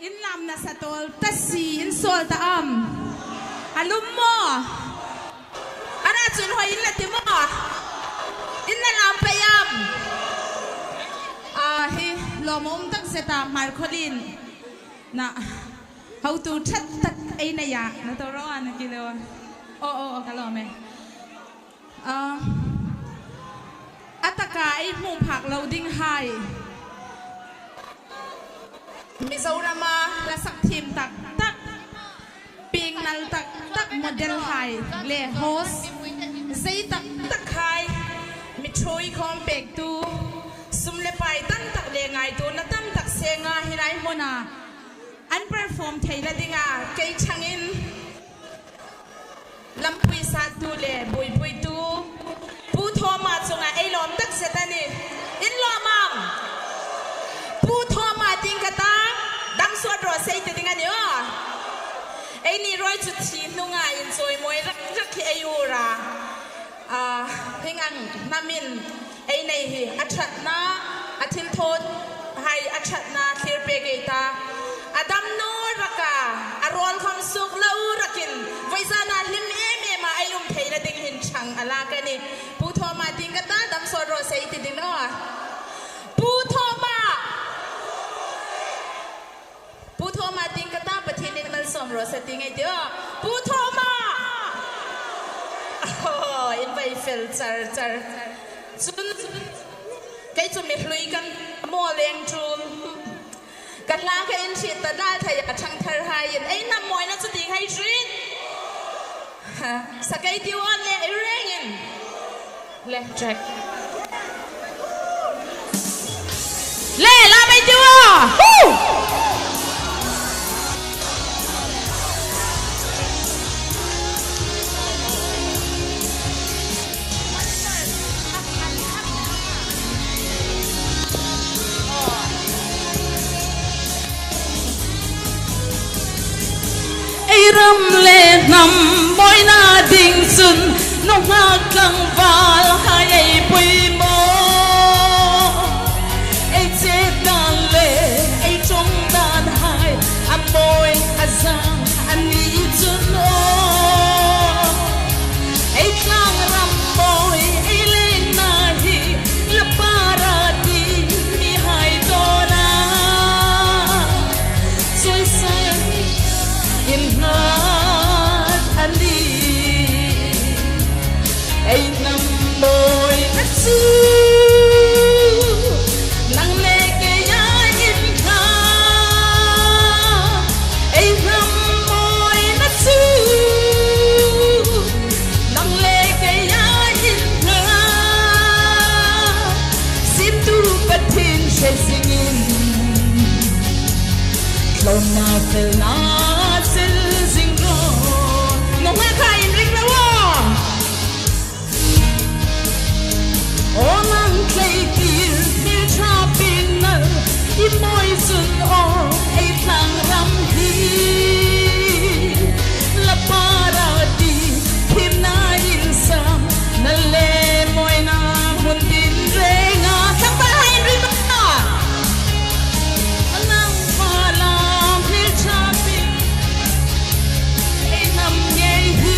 in lam na sa tol ta si in sol ta alum mo ana chun hoi in la ti mo in na lam payam hi lo mom tak seta mar kholin na how to chat tak ai na ya na to ro an kilo ka lo me ataka ai mum phak loading hai Mizorama la sak thim tak ping nal tak model hai le host zai tak hai mi throi khom pek tu sum le pai tan tak le ngai tu na tam tak se nga hirai mona an perform thaila dinga kei changin lampui sa tu le bui tu pu tho ma chunga ei lom tak setani in lo mam pu tho ma ting kata dam suat ro sei te dinga ni ei ni roi chu thi nunga in soi moi rak ki ayura hingang namin ei nei hi athat na athil thot hai athat na clear pe geita adam no raka arol kham suk lau rakin vaizana lim ma ayum theina ding hin chang ala ka ni pu tho ma ting kata dam so ro sei ti ding no pu tho ma ting kata pathin ning mal som ro sa ting ai dio pu tho ma in vai fel char chun kai chu mi hlui kan mo leng chun kan la ka in chi ta da thai a thang thar hai in ai nam moi na chu ting hai trin sa kai ti wan le ai reng in left track le la mai ti wa ram le nam boy na ding sun no ha kang val hai ai pui mo ai che dan le ai trong dan hai am boy azang ani chun o ai klang ram boy ai le na hi la para di mi hai to na soi sai in heart ali ay nam boy natsu nang leke ya in ka ay nam boy natsu nang leke ya in ka situ patin she singin klona fel na môi xuân ô ai thang ram hi la para di kim na in sam na le moi na mun tin re nga sa pa hai ri na nang pa la phil cha pi ai nam ye hi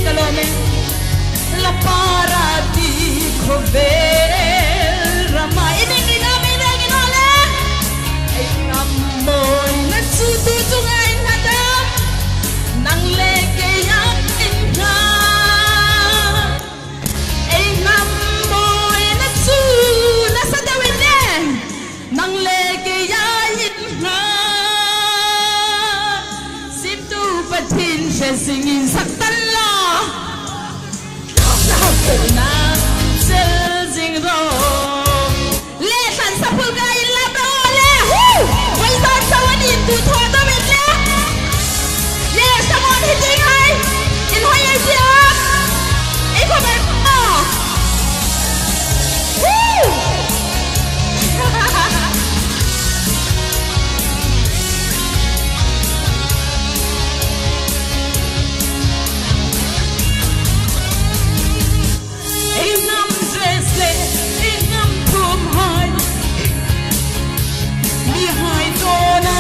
kalome la para di khove rama ini boy na su tu tu ngai na da nang le ke ya in ka ai nam boy na su na sa da wen ne nang le ke ya in ka sim tu pathin she singin sak tan la na sel jing ro le san sa phul ga in la bro le tu thua ta mệt lẽ yeah someone hitting high in high as you ấy có phải không em năm dress em năm thum high mi high to na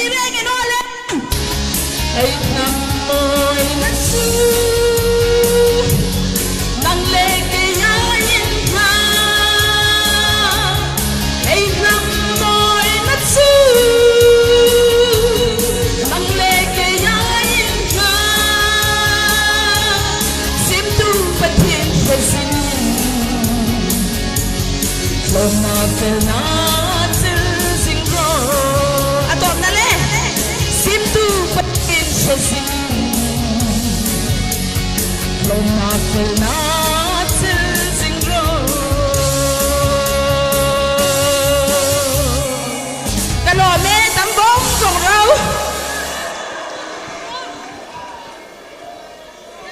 re cái nó lên ấy nằm môi nát xứ nắng lệ cái giá yên tha ấy nằm môi nát xứ nắng lệ cái giá yên tha sim tu bất thiên sẽ xin lo mà phải nát zil zing ro à tôm nè lên sim tu bất thiên sẽ xin lo mà phải nát